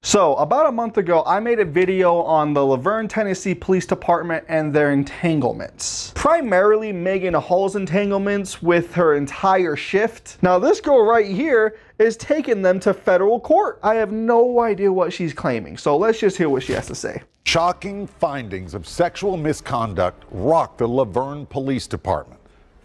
So about a month ago, I made a video on the Laverne, Tennessee Police Department and their entanglements. Primarily Maegan Hall's entanglements with her entire shift. Now this girl right here is taking them to federal court. I have no idea what she's claiming, so let's just hear what she has to say. Shocking findings of sexual misconduct rocked the Laverne Police Department.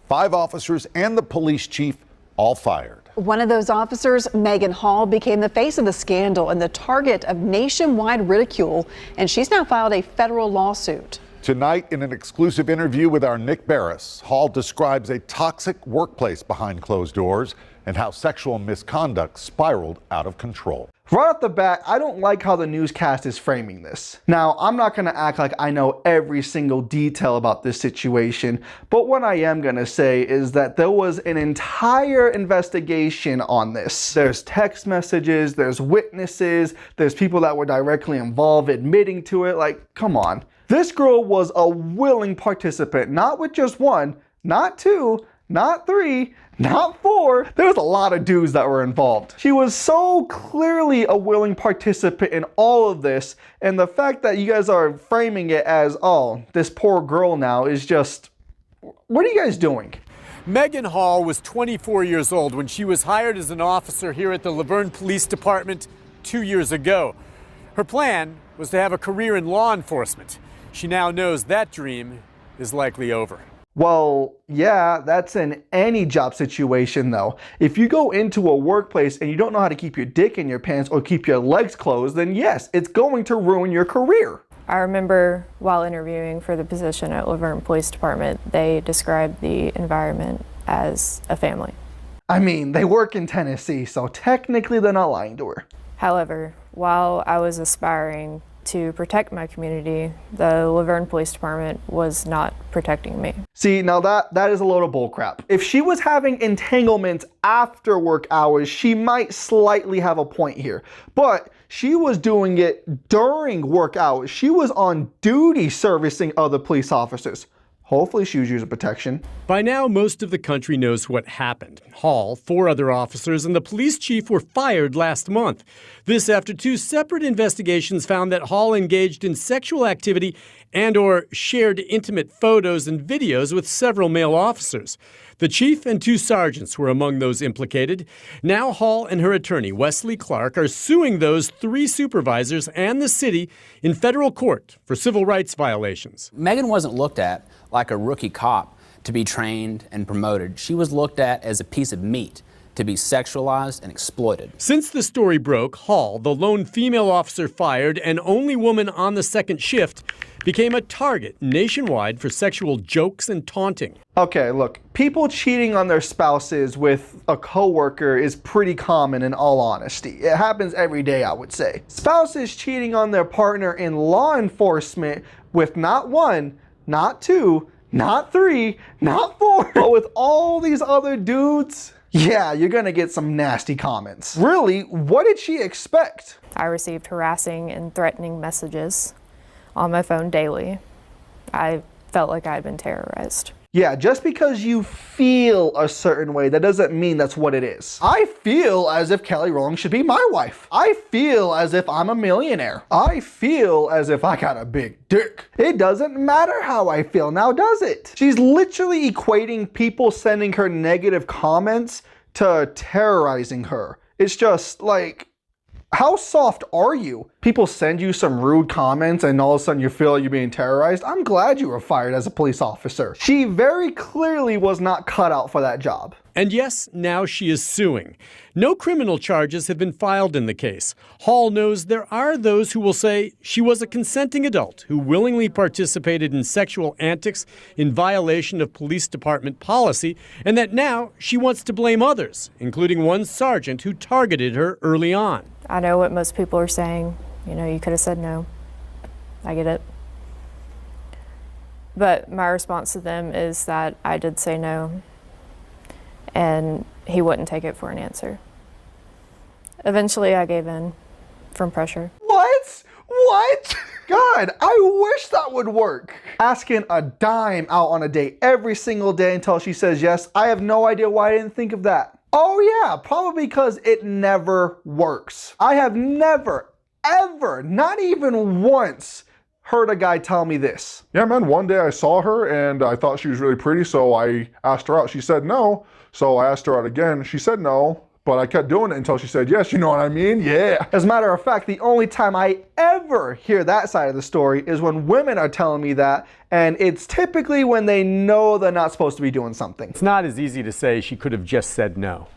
5 officers and the police chief all fired. One of those officers, Maegan Hall, became the face of the scandal and the target of nationwide ridicule, and she's now filed a federal lawsuit. Tonight, in an exclusive interview with our Nick Barris, Hall describes a toxic workplace behind closed doors and how sexual misconduct spiraled out of control. Right off the bat, I don't like how the newscast is framing this. Now, I'm not going to act like I know every single detail about this situation, but what I am going to say is that there was an entire investigation on this. There's text messages, there's witnesses, there's people that were directly involved admitting to it. Like, come on. This girl was a willing participant, not with just one, not two, not 3, not 4. There was a lot of dudes that were involved. She was so clearly a willing participant in all of this, and the fact that you guys are framing it as, oh, this poor girl now is just, what are you guys doing? Maegan Hall was 24 years old when she was hired as an officer here at the Laverne Police Department 2 years ago. Her plan was to have a career in law enforcement. She now knows that dream is likely over. Well, yeah, that's in any job situation though. If you go into a workplace and you don't know how to keep your dick in your pants or keep your legs closed, then yes, it's going to ruin your career. I remember while interviewing for the position at Laverne Police Department, they described the environment as a family. I mean, they work in Tennessee, so technically they're not lying to her. However, while I was aspiring to protect my community, the Laverne Police Department was not protecting me. See, now that is a load of bullcrap. If she was having entanglements after work hours, she might slightly have a point here. But she was doing it during work hours. She was on duty servicing other police officers. Hopefully she was using protection. By now, most of the country knows what happened. Hall, 4 other officers, and the police chief were fired last month. This after 2 separate investigations found that Hall engaged in sexual activity and/or shared intimate photos and videos with several male officers. The chief and 2 sergeants were among those implicated. Now Hall and her attorney, Wesley Clark, are suing those 3 supervisors and the city in federal court for civil rights violations. Maegan wasn't looked at like a rookie cop to be trained and promoted. She was looked at as a piece of meat to be sexualized and exploited. Since the story broke, Hall, the lone female officer fired and only woman on the second shift, became a target nationwide for sexual jokes and taunting. Okay, look, people cheating on their spouses with a coworker is pretty common in all honesty. It happens every day, I would say. Spouses cheating on their partner in law enforcement with not 1, not 2, not 3, not 4, but with all these other dudes, yeah, you're gonna get some nasty comments. Really, what did she expect? I received harassing and threatening messages on my phone daily. I felt like I had been terrorized. Yeah, just because you feel a certain way, that doesn't mean that's what it is. I feel as if Kelly Rowland should be my wife. I feel as if I'm a millionaire. I feel as if I got a big dick. It doesn't matter how I feel now, does it? She's literally equating people sending her negative comments to terrorizing her. It's just like, how soft are you? People send you some rude comments and all of a sudden you feel like you're being terrorized. I'm glad you were fired as a police officer. She very clearly was not cut out for that job. And yes, now she is suing. No criminal charges have been filed in the case. Hall knows there are those who will say she was a consenting adult who willingly participated in sexual antics in violation of police department policy, and that now she wants to blame others, including one sergeant who targeted her early on. I know what most people are saying. You know, you could have said no. I get it. But my response to them is that I did say no, and he wouldn't take it for an answer. Eventually, I gave in from pressure. What? What? God, I wish that would work. Asking a dime out on a date every single day until she says yes. I have no idea why I didn't think of that. Oh yeah, probably because it never works. I have never, ever, not even once, heard a guy tell me this. Yeah, man, one day I saw her and I thought she was really pretty, so I asked her out. She said no, so I asked her out again. She said no, but I kept doing it until she said yes, you know what I mean? Yeah. As a matter of fact, the only time I ever hear that side of the story is when women are telling me that, and it's typically when they know they're not supposed to be doing something. It's not as easy to say she could have just said no.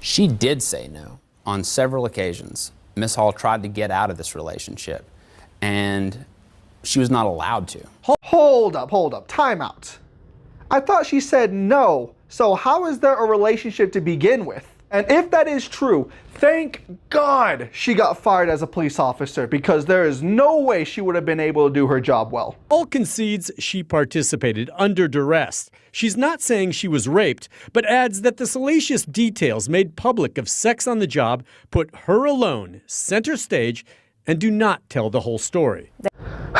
She did say no on several occasions. Miss Hall tried to get out of this relationship, and she was not allowed to. Hold up, time out. I thought she said no, so how is there a relationship to begin with? And if that is true, thank God she got fired as a police officer, because there is no way she would have been able to do her job well. Hall concedes she participated under duress. She's not saying she was raped, but adds that the salacious details made public of sex on the job put her alone center stage and do not tell the whole story.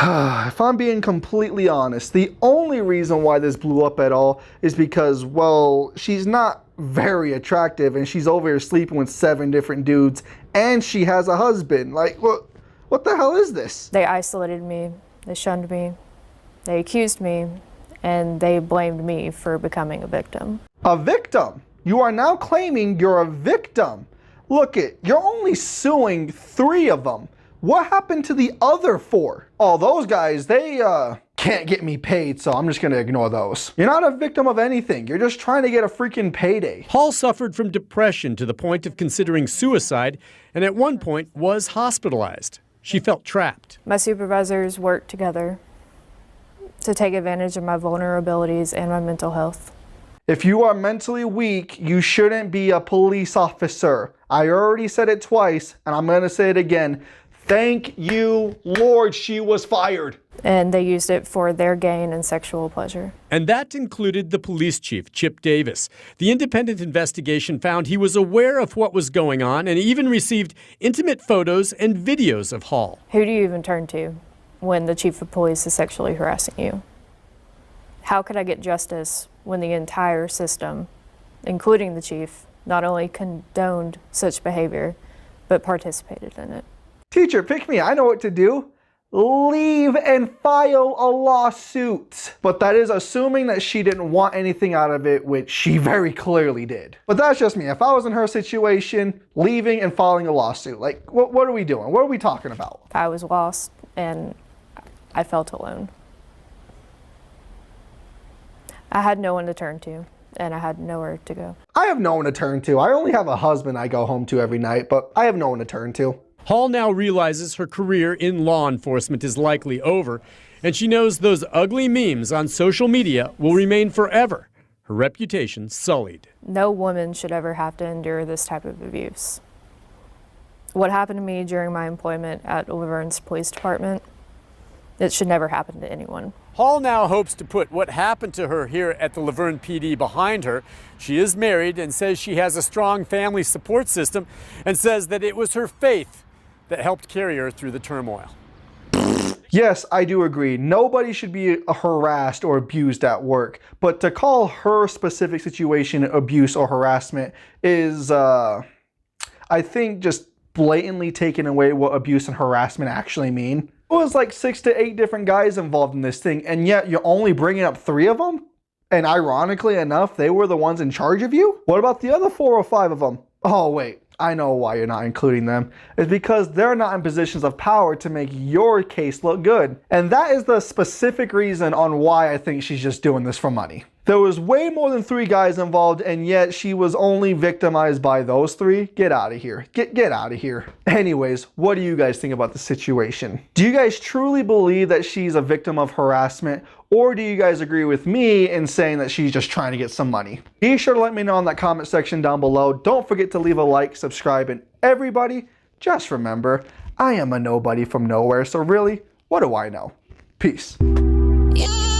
If I'm being completely honest, the only reason why this blew up at all is because, well, she's not very attractive and she's over here sleeping with 7 different dudes and she has a husband. Like, what the hell is this? They isolated me, they shunned me, they accused me, and they blamed me for becoming a victim. A victim? You are now claiming you're a victim. Look you're only suing 3 of them. What happened to the other 4? Oh, those guys, they can't get me paid, so I'm just gonna ignore those. You're not a victim of anything. You're just trying to get a freaking payday. Hall suffered from depression to the point of considering suicide, and at one point was hospitalized. She felt trapped. My supervisors worked together to take advantage of my vulnerabilities and my mental health. If you are mentally weak, you shouldn't be a police officer. I already said it twice, and I'm gonna say it again. Thank you, Lord, she was fired. And they used it for their gain and sexual pleasure. And that included the police chief, Chip Davis. The independent investigation found he was aware of what was going on and even received intimate photos and videos of Hall. Who do you even turn to when the chief of police is sexually harassing you? How could I get justice when the entire system, including the chief, not only condoned such behavior, but participated in it? Teacher, pick me. I know what to do. Leave and file a lawsuit. But that is assuming that she didn't want anything out of it, which she very clearly did. But that's just me. If I was in her situation, leaving and filing a lawsuit, like, what are we doing? What are we talking about? I was lost and I felt alone. I had no one to turn to, and I had nowhere to go. I have no one to turn to. I only have a husband I go home to every night, but I have no one to turn to. Hall now realizes her career in law enforcement is likely over, and she knows those ugly memes on social media will remain forever, her reputation sullied. No woman should ever have to endure this type of abuse. What happened to me during my employment at Laverne's police department, it should never happen to anyone. Hall now hopes to put what happened to her here at the Laverne PD behind her. She is married and says she has a strong family support system and says that it was her faith that helped carry her through the turmoil. Yes, I do agree. Nobody should be harassed or abused at work, but to call her specific situation abuse or harassment is, I think, just blatantly taking away what abuse and harassment actually mean. It was like 6 to 8 different guys involved in this thing, and yet you're only bringing up 3 of them? And ironically enough, they were the ones in charge of you? What about the other 4 or 5 of them? Oh wait, I know why you're not including them. It's because they're not in positions of power to make your case look good. And that is the specific reason on why I think she's just doing this for money. There was way more than 3 guys involved, and yet she was only victimized by those 3. Get out of here. Get out of here. Anyways, what do you guys think about the situation? Do you guys truly believe that she's a victim of harassment, or do you guys agree with me in saying that she's just trying to get some money? Be sure to let me know in that comment section down below. Don't forget to leave a like, subscribe, and everybody, just remember, I am a nobody from nowhere, so really, what do I know? Peace. Yeah.